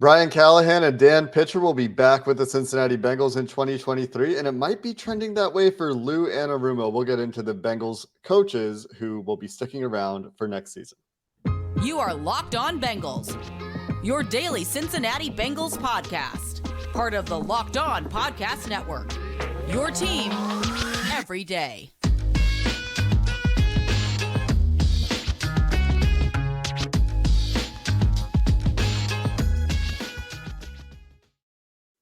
Brian Callahan and Dan Pitcher will be back with the Cincinnati Bengals in 2023, and it might be trending that way for Lou Anarumo. We'll get into the Bengals coaches who will be sticking around for next season. You are Locked On Bengals, your daily Cincinnati Bengals podcast, part of the Locked On Podcast Network, your team every day.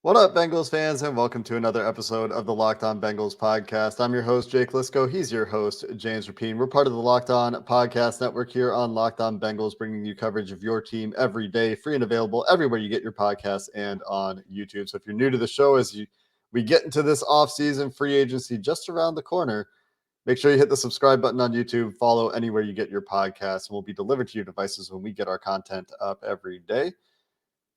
What up, Bengals fans, and welcome to another episode of the Locked On Bengals podcast. I'm your host, Jake Liscow. He's your host, James Rapien. We're part of the Locked On Podcast Network here on Locked On Bengals, bringing you coverage of your team every day, free and available everywhere you get your podcasts and on YouTube. So if you're new to the show, we get into this offseason free agency just around the corner, make sure you hit the subscribe button on YouTube, follow anywhere you get your podcasts, and we'll be delivered to your devices when we get our content up every day.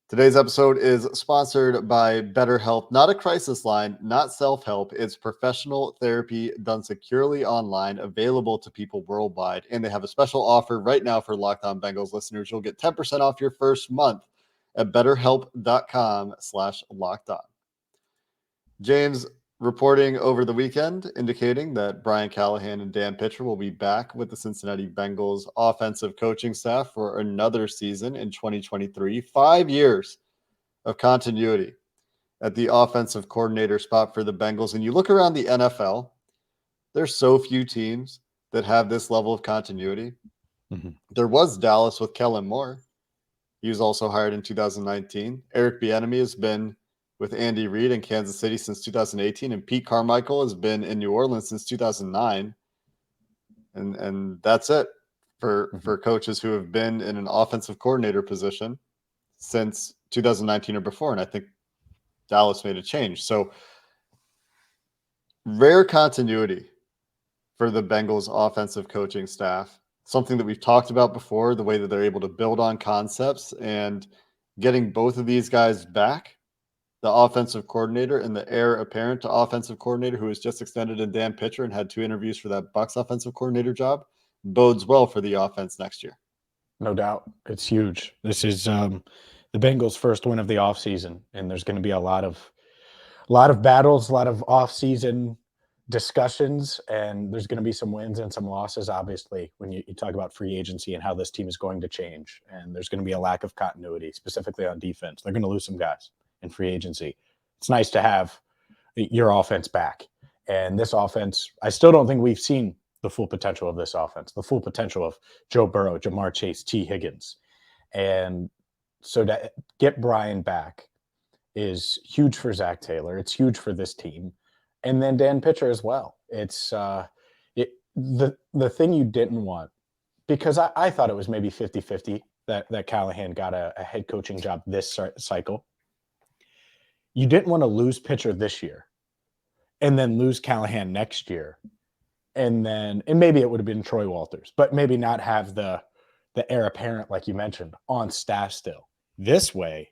Today's episode is sponsored by BetterHelp, not a crisis line, not self-help. It's professional therapy done securely online, available to people worldwide. And they have a special offer right now for Locked On Bengals listeners. You'll get 10% off your first month at betterhelp.com/lockedon. James, reporting over the weekend indicating that Brian Callahan and Dan Pitcher will be back with the Cincinnati Bengals offensive coaching staff for another season in 2023. 5 years of continuity at the offensive coordinator spot for the Bengals. And you look around the NFL, there's so few teams that have this level of continuity. There was Dallas with Kellen Moore. He was also hired in 2019. Eric Bieniemy has been with Andy Reid in Kansas City since 2018, and Pete Carmichael has been in New Orleans since 2009. And that's it for coaches who have been in an offensive coordinator position since 2019 or before. And I think Dallas made a change. So rare continuity for the Bengals offensive coaching staff, something that we've talked about before, the way that they're able to build on concepts, and getting both of these guys back, the offensive coordinator and the heir apparent to offensive coordinator, who was just extended in Dan Pitcher and had 2 interviews for that Bucs offensive coordinator job, bodes well for the offense next year. No doubt. It's huge. This is the Bengals' first win of the offseason, and there's going to be a lot of battles, a lot of offseason discussions, and there's going to be some wins and some losses, obviously, when you talk about free agency and how this team is going to change. And there's going to be a lack of continuity, specifically on defense. They're going to lose some guys in free agency. It's nice to have your offense back. And this offense, I still don't think we've seen the full potential of this offense, the full potential of Joe Burrow, Jamar Chase, T. Higgins. And so to get Brian back is huge for Zac Taylor. It's huge for this team. And then Dan Pitcher as well. It's the thing you didn't want, because I thought it was maybe 50-50 that Callahan got a head coaching job this cycle. You didn't want to lose Pitcher this year and then lose Callahan next year. And maybe it would have been Troy Walters, but maybe not have the heir apparent, like you mentioned, on staff still. This way,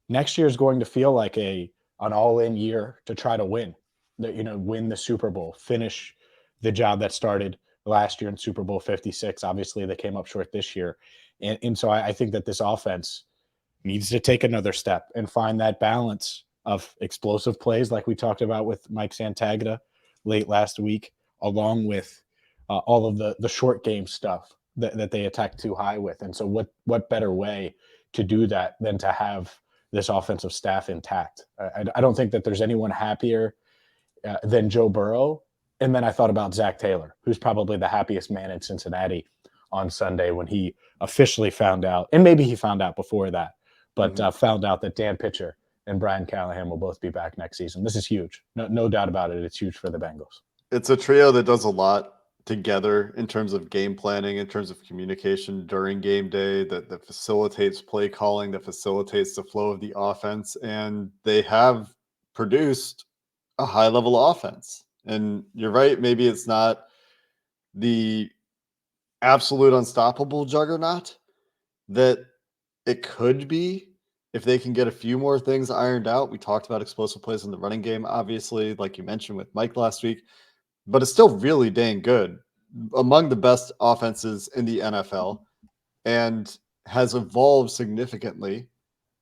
next year is going to feel like an all-in year to try to win the Super Bowl, finish the job that started last year in Super Bowl 56. Obviously, they came up short this year. And so I think that this offense needs to take another step and find that balance of explosive plays like we talked about with Mike Santagata late last week, along with all of the short game stuff that they attack too high with. And so what better way to do that than to have this offensive staff intact? I don't think that there's anyone happier than Joe Burrow. And then I thought about Zac Taylor, who's probably the happiest man in Cincinnati on Sunday when he officially found out, and maybe he found out before that, but found out that Dan Pitcher and Brian Callahan will both be back next season. This is huge. No doubt about it. It's huge for the Bengals. It's a trio that does a lot together in terms of game planning, in terms of communication during game day, that facilitates play calling, that facilitates the flow of the offense. And they have produced a high-level offense. And you're right, maybe it's not the absolute unstoppable juggernaut that it could be if they can get a few more things ironed out. We talked about explosive plays in the running game, obviously, like you mentioned with Mike last week, but it's still really dang good. Among the best offenses in the NFL, and has evolved significantly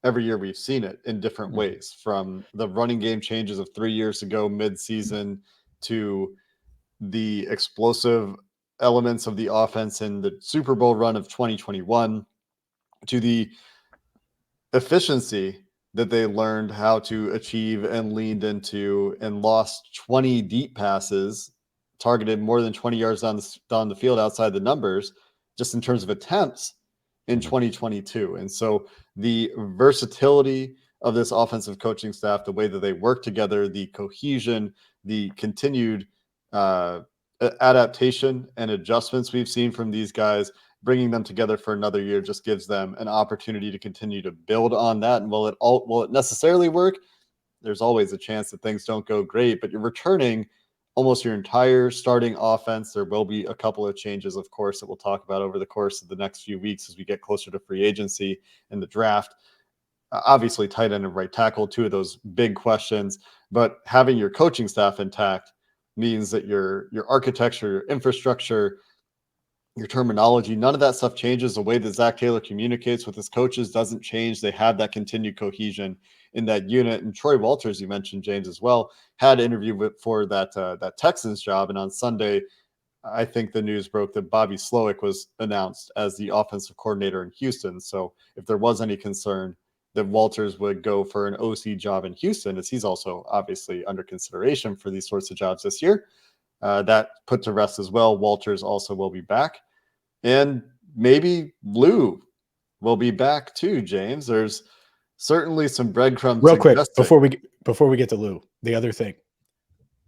every year we've seen it in different ways, from the running game changes of 3 years ago mid-season to the explosive elements of the offense in the Super Bowl run of 2021 to the efficiency that they learned how to achieve and leaned into and lost 20 deep passes, targeted more than 20 yards down the field outside the numbers, just in terms of attempts in 2022. And so the versatility of this offensive coaching staff, the way that they work together, the cohesion, the continued adaptation and adjustments we've seen from these guys, bringing them together for another year just gives them an opportunity to continue to build on that. And will it necessarily work? There's always a chance that things don't go great, but you're returning almost your entire starting offense. There will be a couple of changes, of course, that we'll talk about over the course of the next few weeks as we get closer to free agency and the draft. Obviously, tight end and right tackle, two of those big questions, but having your coaching staff intact means that your architecture, your infrastructure, your terminology, none of that stuff changes. The way that Zac Taylor communicates with his coaches doesn't change. They have that continued cohesion in that unit. And Troy Walters, you mentioned, James, as well, had an interview for that Texans job. And on Sunday, I think the news broke that Bobby Slowick was announced as the offensive coordinator in Houston. So if there was any concern that Walters would go for an OC job in Houston, as he's also obviously under consideration for these sorts of jobs this year, that put to rest as well. Walters also will be back. And maybe Lou will be back too, James. There's certainly some breadcrumbs. Real quick, before we get to Lou, the other thing.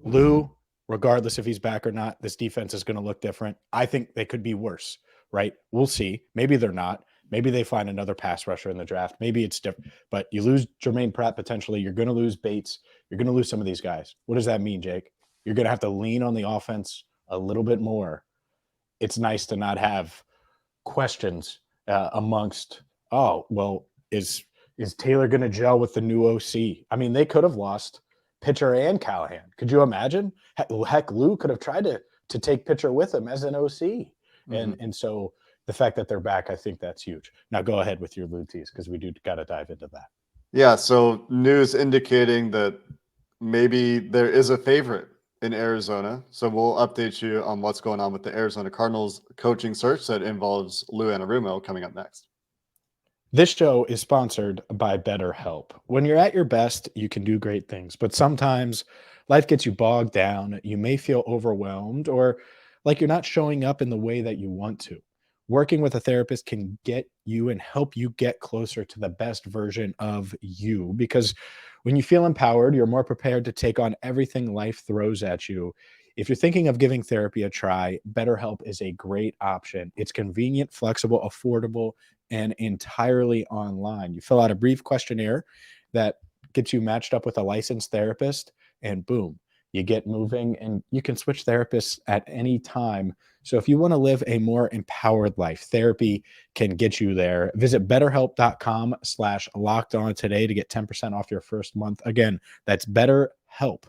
Lou, regardless if he's back or not, this defense is going to look different. I think they could be worse, right? We'll see. Maybe they're not. Maybe they find another pass rusher in the draft. Maybe it's different. But you lose Jermaine Pratt potentially. You're going to lose Bates. You're going to lose some of these guys. What does that mean, Jake? You're going to have to lean on the offense a little bit more. It's nice to not have questions amongst, is Taylor going to gel with the new OC? I mean, they could have lost Pitcher and Callahan. Could you imagine? Heck, Lou could have tried to take Pitcher with him as an OC. And so the fact that they're back, I think that's huge. Now go ahead with your Lou tease, because we do got to dive into that. Yeah, so news indicating that maybe there is a favorite in Arizona. So we'll update you on what's going on with the Arizona Cardinals coaching search that involves Lou Anarumo coming up next. This show is sponsored by BetterHelp. When you're at your best, you can do great things, but sometimes life gets you bogged down. You may feel overwhelmed or like you're not showing up in the way that you want to. Working with a therapist can get you and help you get closer to the best version of you, because when you feel empowered, you're more prepared to take on everything life throws at you. If you're thinking of giving therapy a try, BetterHelp is a great option. It's convenient, flexible, affordable, and entirely online. You fill out a brief questionnaire that gets you matched up with a licensed therapist, and boom, you get moving, and you can switch therapists at any time. So if you want to live a more empowered life, therapy can get you there. Visit BetterHelp.com/lockedon today to get 10% off your first month. Again, that's BetterHelp,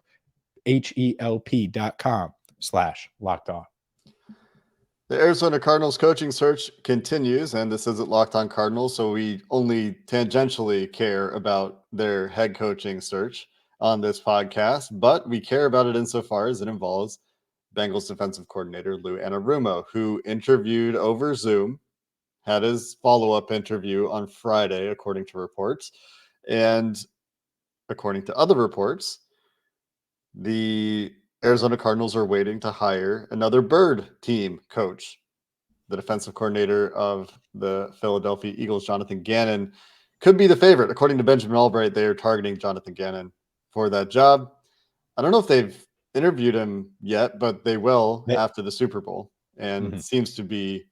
HELP.com/lockedon. The Arizona Cardinals coaching search continues, and this isn't Locked On Cardinals, so we only tangentially care about their head coaching search on this podcast, but we care about it insofar as it involves Bengals defensive coordinator Lou Anarumo, who interviewed over Zoom, had his follow-up interview on Friday, according to reports. And according to other reports, the Arizona Cardinals are waiting to hire another bird team coach. The defensive coordinator of the Philadelphia Eagles, Jonathan Gannon, could be the favorite. According to Benjamin Albright, they are targeting Jonathan Gannon for that job. I don't know if they've interviewed him yet, but they will after the Super Bowl. And seems to be,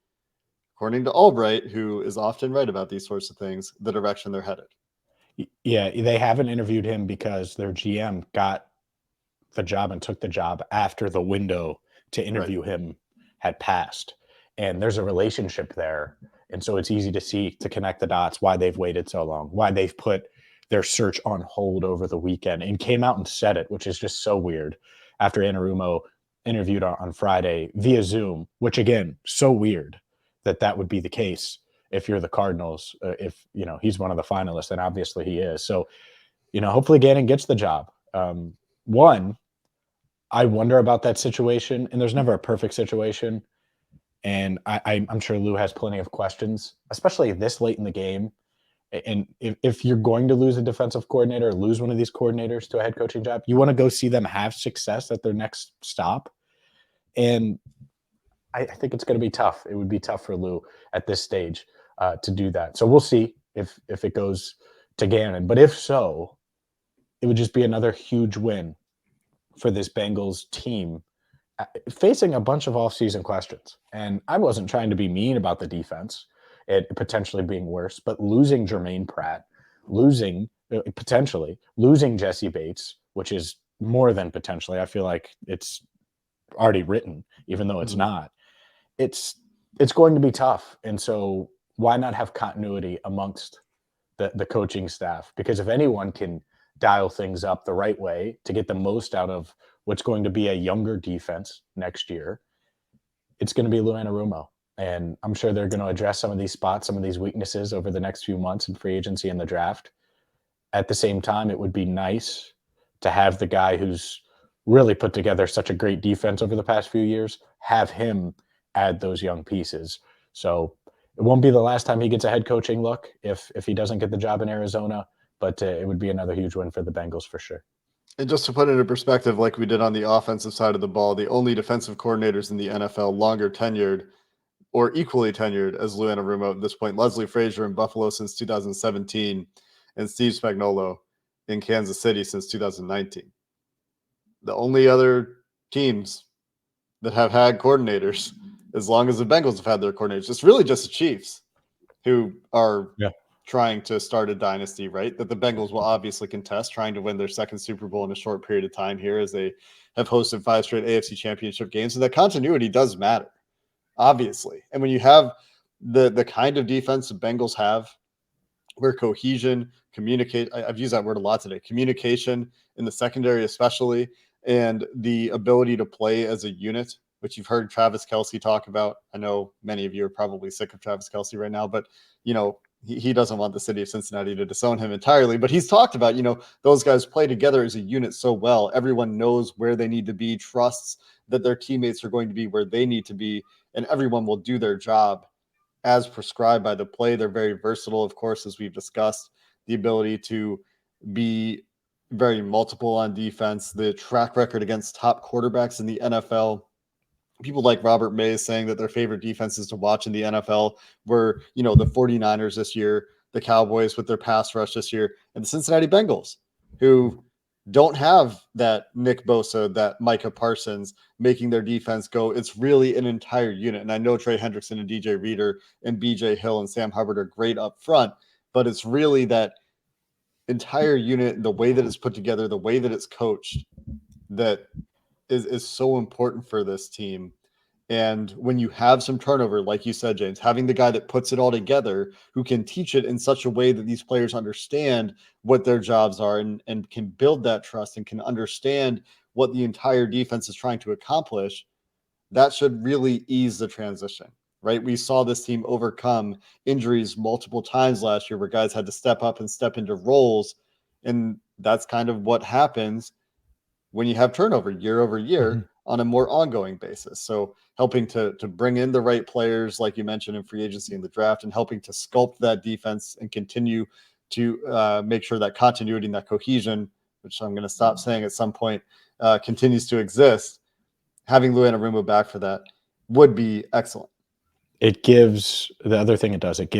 according to Albright, who is often right about these sorts of things, the direction they're headed. Yeah, they haven't interviewed him because their GM got the job and took the job after the window to interview him had passed. And there's a relationship there. And so it's easy to connect the dots, why they've waited so long, why they've put their search on hold over the weekend and came out and said it, which is just so weird. After Anarumo interviewed on Friday via Zoom, which again, so weird that would be the case. if you're the Cardinals. If, he's one of the finalists, and obviously he is. So, hopefully Gannon gets the job. One, I wonder about that situation, and there's never a perfect situation. And I'm sure Lou has plenty of questions, especially this late in the game. And if you're going to lose a defensive coordinator or lose one of these coordinators to a head coaching job, you want to go see them have success at their next stop. And I think it's going to be tough. It would be tough for Lou at this stage to do that. So we'll see if it goes to Gannon. But if so, it would just be another huge win for this Bengals team facing a bunch of offseason questions. And I wasn't trying to be mean about the defense, it potentially being worse, but losing Jermaine Pratt, potentially losing Jesse Bates, which is more than potentially. I feel like it's already written, even though it's not. It's going to be tough. And so why not have continuity amongst the coaching staff? Because if anyone can dial things up the right way to get the most out of what's going to be a younger defense next year, it's going to be Lou Anarumo. And I'm sure they're going to address some of these spots, some of these weaknesses over the next few months in free agency and the draft. At the same time, it would be nice to have the guy who's really put together such a great defense over the past few years, have him add those young pieces. So it won't be the last time he gets a head coaching look if he doesn't get the job in Arizona, but it would be another huge win for the Bengals for sure. And just to put it into perspective, like we did on the offensive side of the ball, the only defensive coordinators in the NFL longer tenured or equally tenured as Lou Anarumo at this point, Leslie Frazier in Buffalo since 2017 and Steve Spagnuolo in Kansas City since 2019. The only other teams that have had coordinators as long as the Bengals have had their coordinators, it's really just the Chiefs who are trying to start a dynasty, right? That the Bengals will obviously contest, trying to win their second Super Bowl in a short period of time here as they have hosted 5 straight AFC Championship games. So that continuity does matter, obviously. And when you have the kind of defense the Bengals have, where cohesion, I've used that word a lot today, communication in the secondary especially, and the ability to play as a unit, which you've heard Travis Kelce talk about. I know many of you are probably sick of Travis Kelce right now, but, he doesn't want the city of Cincinnati to disown him entirely. But he's talked about, those guys play together as a unit so well. Everyone knows where they need to be, trusts that their teammates are going to be where they need to be, and everyone will do their job as prescribed by the play. They're very versatile, of course, as we've discussed, the ability to be very multiple on defense, the track record against top quarterbacks in the NFL. People like Robert Mays saying that their favorite defenses to watch in the NFL were, the 49ers this year, the Cowboys with their pass rush this year, and the Cincinnati Bengals, who don't have that Nick Bosa, that Micah Parsons making their defense go. It's really an entire unit. And I know Trey Hendrickson and DJ Reader and BJ Hill and Sam Hubbard are great up front, but it's really that entire unit, the way that it's put together, the way that it's coached, that is so important for this team. And when you have some turnover, like you said, James, having the guy that puts it all together, who can teach it in such a way that these players understand what their jobs are and can build that trust and can understand what the entire defense is trying to accomplish, that should really ease the transition, right? We saw this team overcome injuries multiple times last year where guys had to step up and step into roles. And that's kind of what happens when you have turnover year over year on a more ongoing basis. So helping to bring in the right players, like you mentioned, in free agency and the draft, and helping to sculpt that defense and continue to make sure that continuity and that cohesion, which I'm going to stop saying at some point, continues to exist. Having Lou Anarumo back for that would be excellent. It gives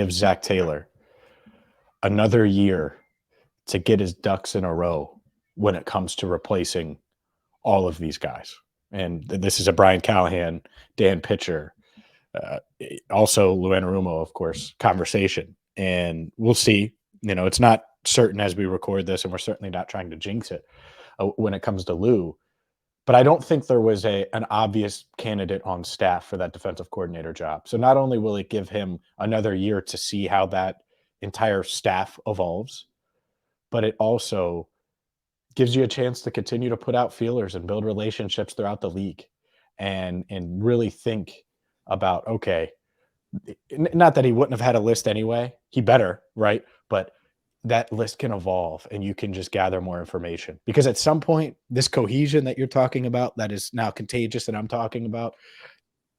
Zac Taylor another year to get his ducks in a row when it comes to replacing all of these guys. And this is a Brian Callahan, Dan Pitcher, also Lou Anarumo, of course, conversation. And we'll see. It's not certain as we record this, and we're certainly not trying to jinx it when it comes to Lou. But I don't think there was an obvious candidate on staff for that defensive coordinator job. So not only will it give him another year to see how that entire staff evolves, but it also gives you a chance to continue to put out feelers and build relationships throughout the league and really think about, okay, not that he wouldn't have had a list anyway. He better, right? But that list can evolve and you can just gather more information, because at some point, this cohesion that you're talking about, that is now contagious that I'm talking about,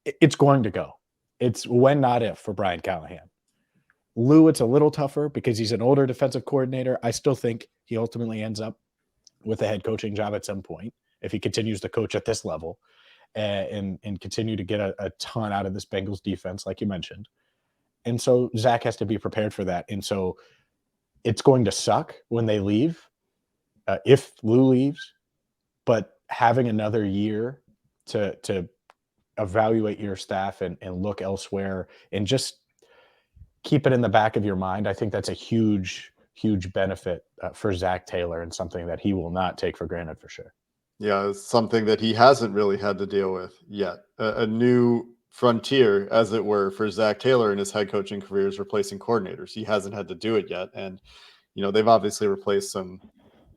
it's going to go. It's when, not if, for Brian Callahan. Lou, it's a little tougher because he's an older defensive coordinator. I still think he ultimately ends up with a head coaching job at some point if he continues to coach at this level and continue to get a ton out of this Bengals defense, like you mentioned. And so Zach has to be prepared for that. And so it's going to suck when they leave, if Lou leaves, but having another year to evaluate your staff and look elsewhere and just keep it in the back of your mind, I think that's a huge benefit for Zac Taylor, and something that he will not take for granted for sure. Yeah, it's something that he hasn't really had to deal with yet. A new frontier, as it were, for Zac Taylor in his head coaching career is replacing coordinators. He hasn't had to do it yet. And, they've obviously replaced some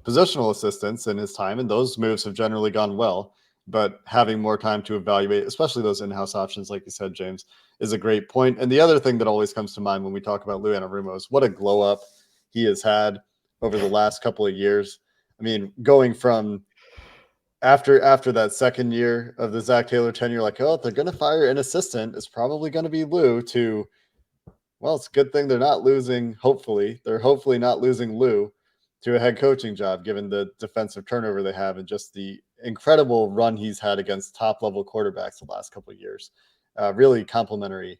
positional assistants in his time, and those moves have generally gone well. But having more time to evaluate, especially those in-house options, like you said, James, is a great point. And the other thing that always comes to mind when we talk about Lou Anarumo is what a glow up he has had over the last couple of years. I mean, going from after that second year of the Zac Taylor tenure, like, oh, if they're going to fire an assistant, it's probably going to be Lou, to, well, it's a good thing they're not losing. Hopefully not losing Lou to a head coaching job, given the defensive turnover they have and just the incredible run he's had against top level quarterbacks the last couple of years. Really complimentary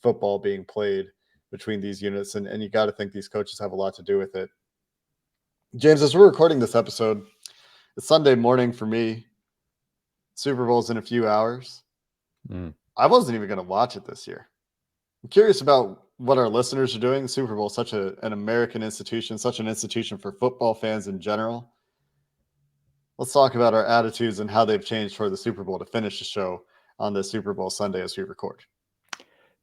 football being played between these units. And you got to think these coaches have a lot to do with it. James, as we're recording this episode, it's Sunday morning for me. Super Bowl's in a few hours. I wasn't even going to watch it this year. I'm curious about what our listeners are doing. The Super Bowl is such an American institution, such an institution for football fans in general. Let's talk about our attitudes and how they've changed for the Super Bowl to finish the show on this Super Bowl Sunday as we record.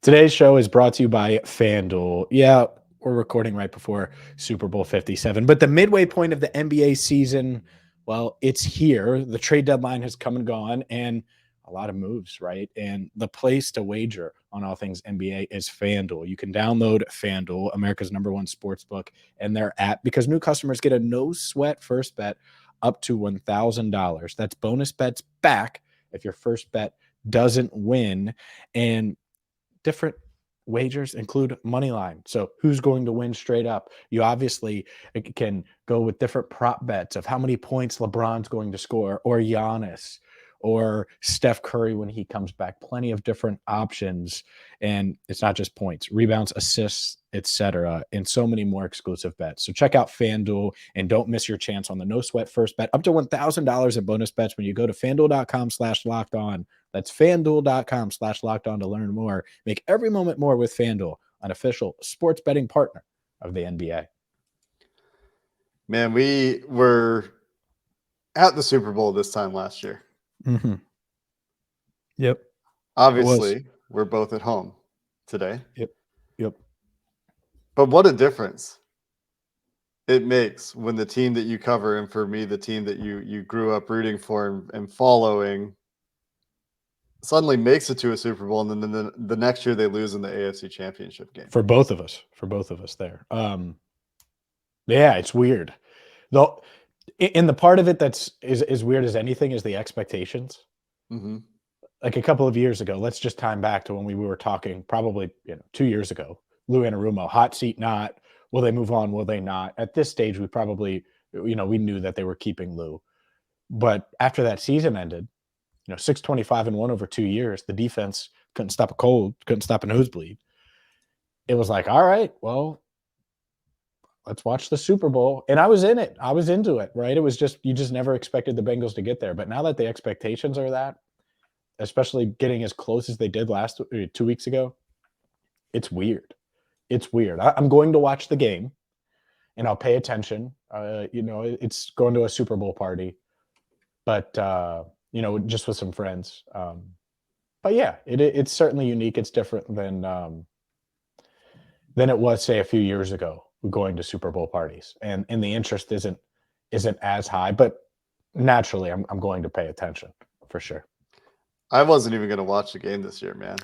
Today's show is brought to you by FanDuel. Yeah, we're recording right before Super Bowl 57, but the midway point of the NBA season, well, it's here. The trade deadline has come and gone, and a lot of moves, right? And the place to wager on all things NBA is FanDuel. You can download FanDuel, America's #1 sportsbook, and their app, because new customers get a no-sweat first bet up to $1,000. That's bonus bets back if your first bet doesn't win. And different wagers include money line. So who's going to win straight up? You obviously can go with different prop bets of how many points LeBron's going to score, or Giannis, or Steph Curry when he comes back. Plenty of different options. And it's not just points, rebounds, assists, etc., and so many more exclusive bets. So check out FanDuel and don't miss your chance on the no sweat first bet up to $1,000 in bonus bets when you go to FanDuel.com/lockedon. That's FanDuel.com/lockedon to learn more. Make every moment more with FanDuel, an official sports betting partner of the NBA. Man, we were at the Super Bowl this time last year. Mm-hmm. Yep. Obviously, we're both at home today. Yep. But what a difference it makes when the team that you cover, and for me, the team that you grew up rooting for and following, suddenly makes it to a Super Bowl, and then the next year they lose in the AFC Championship game. For both of us there. Yeah, it's weird. Though, in the part of it that's as weird as anything is the expectations. Mm-hmm. Like a couple of years ago, let's just time back to when we were talking, probably 2 years ago. Lou Anarumo, hot seat, not. Will they move on? Will they not? At this stage, we probably, we knew that they were keeping Lou. But after that season ended, 625-1 over 2 years, the defense couldn't stop a cold, couldn't stop a nosebleed. It was like, all right, well, let's watch the Super Bowl. And I was in it. I was into it, right? It was just, you just never expected the Bengals to get there. But now that the expectations are that, especially getting as close as they did 2 weeks ago, it's weird. It's weird. I'm going to watch the game and I'll pay attention. It's going to a Super Bowl party, but, just with some friends. But yeah, it's certainly unique. It's different than it was, say, a few years ago, going to Super Bowl parties, and the interest isn't as high, but naturally I'm going to pay attention for sure. I wasn't even going to watch the game this year, man.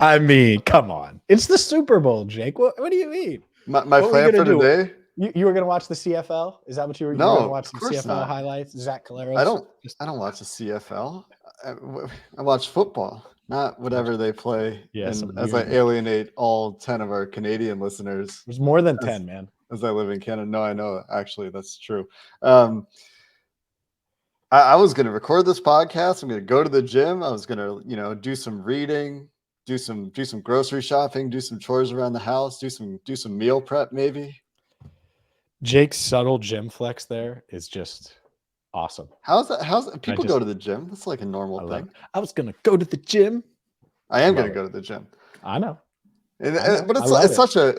I mean, come on. It's the Super Bowl, Jake. What do you mean? My What were you plan for gonna do? today? You were going to watch the CFL? Is that what you were going to No, watch of some course CFL not. highlights? Zach Caleros? I don't watch the CFL. I watch football, not whatever they play. Yeah, And some as I weird. alienate all 10 of our Canadian listeners, There's more than as, 10, man. as I live in Canada. No, I know. Actually, that's true. I was going to record this podcast. I'm going to go to the gym. I was going to, do some reading, do some grocery shopping, do some chores around the house, do some meal prep maybe. Jake's subtle gym flex there is just awesome. How's that? People go to the gym. That's like a normal thing. I was going to go to the gym. I am going to go to the gym. I know. But it's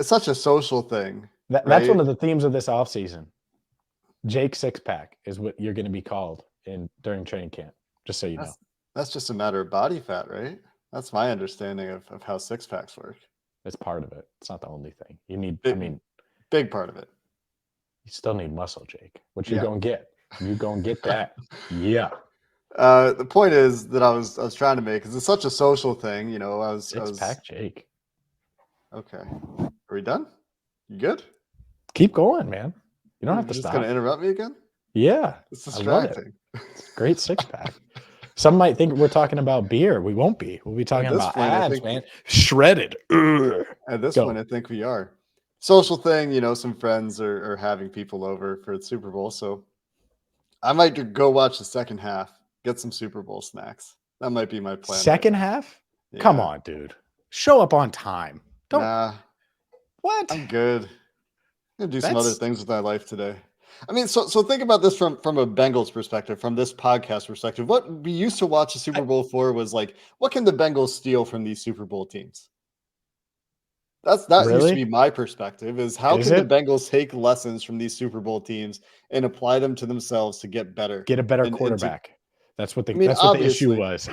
such a social thing. That's right? one of the themes of this offseason. Jake Six-Pack is what you're going to be called during training camp, just so you know. That's just a matter of body fat, right? That's my understanding of how six-packs work. It's part of it. It's not the only thing. You need, big part of it. You still need muscle, Jake. What you going to get? You going to get that. Yeah. The point is that I was trying to make is it's such a social thing, Six-pack Jake. Okay. Are we done? You good? Keep going, man. You don't have to stop. Just going to interrupt me again? Yeah. It's distracting. It's great six-pack. Some might think we're talking about beer. We won't be. We'll be talking about abs, man. Shredded. At this point, I think we are. Social thing, some friends are having people over for the Super Bowl. So I might go watch the second half, get some Super Bowl snacks. That might be my plan. Second half? Yeah. Come on, dude. Show up on time. What? I'm good. I'm going to do some other things with my life today. I mean, so think about this from a Bengals perspective, from this podcast perspective. What we used to watch the Super Bowl for was like, what can the Bengals steal from these Super Bowl teams? That used to be my perspective, is how can the Bengals take lessons from these Super Bowl teams and apply them to themselves to get better? Get a better quarterback. That's what the issue was.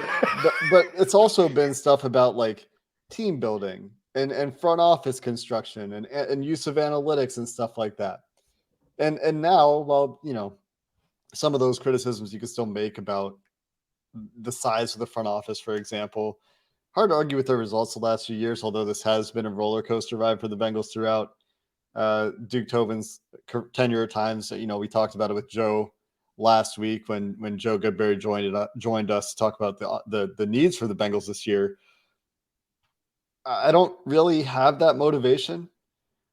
but it's also been stuff about like team building and front office construction and use of analytics and stuff like that. And now, well, some of those criticisms you can still make about the size of the front office, for example. Hard to argue with their results the last few years, although this has been a roller coaster ride for the Bengals throughout Duke Tobin's tenure at times. We talked about it with Joe last week when Joe Goodberry joined us to talk about the needs for the Bengals this year. I don't really have that motivation.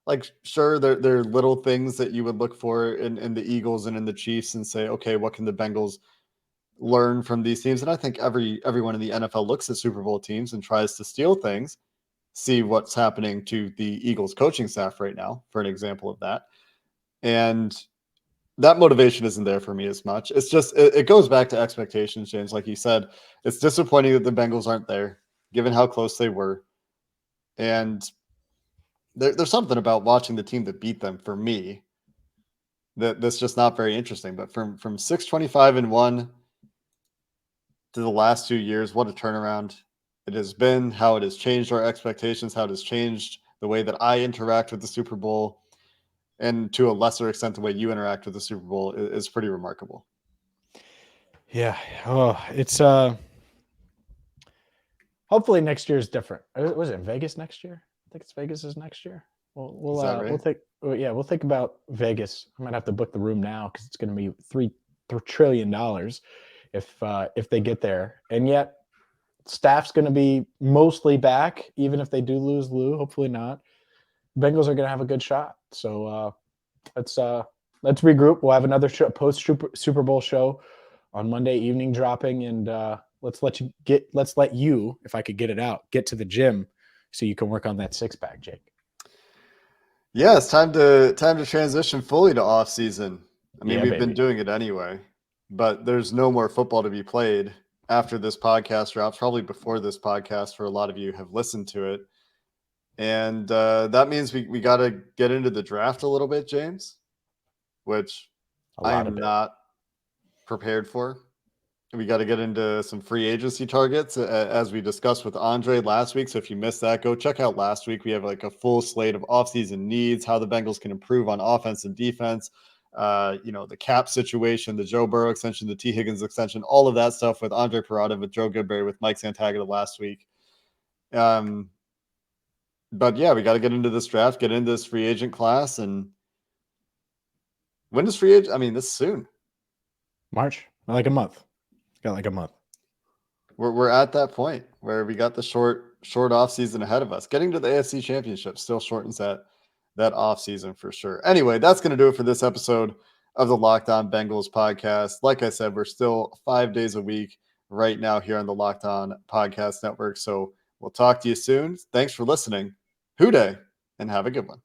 Like, sure, there are little things that you would look for in the Eagles and in the Chiefs and say, okay, what can the Bengals learn from these teams? And I think everyone in the NFL looks at Super Bowl teams and tries to steal things, see what's happening to the Eagles coaching staff right now, for an example of that. And that motivation isn't there for me as much. It's just, it goes back to expectations, James. Like you said, it's disappointing that the Bengals aren't there, given how close they were. And there's something about watching the team that beat them, for me, that's just not very interesting. But from 6-25-1 to the last 2 years, what a turnaround it has been, how it has changed our expectations, how it has changed the way that I interact with the Super Bowl, and to a lesser extent, the way you interact with the Super Bowl is pretty remarkable. Yeah. Oh, it's hopefully next year is different. Was it in Vegas next year? I think it's Vegas is next year. We'll think about Vegas. I might have to book the room now because it's going to be $3 trillion if they get there. And yet, staff's going to be mostly back, even if they do lose Lou. Hopefully not. Bengals are going to have a good shot. So let's regroup. We'll have another post Super Bowl show on Monday evening dropping, and let's let you, if I could get it out, get to the gym so you can work on that six-pack, Jake. Yeah, it's time to transition fully to off season. I mean, we've been doing it anyway, but there's no more football to be played after this podcast drops, probably before this podcast for a lot of you have listened to it. And that means we got to get into the draft a little bit, James, which I am not prepared for. We got to get into some free agency targets, as we discussed with Andre last week. So if you missed that, go check out last week. We have like a full slate of offseason needs, how the Bengals can improve on offense and defense, the cap situation, the Joe Burrow extension, the T. Higgins extension, all of that stuff with Andre Parada, with Joe Goodberry, with Mike Santagata last week. But yeah, we got to get into this draft, get into this free agent class. And when does free agent? I mean, this is soon. March, like a month. Got like a month. We're at that point where we got the short off season ahead of us. Getting to the AFC Championship still shortens that off season for sure. Anyway, that's going to do it for this episode of the Locked On Bengals podcast. Like I said, we're still 5 days a week right now here on the Locked On Podcast Network. So we'll talk to you soon. Thanks for listening. Hoo day, and have a good one.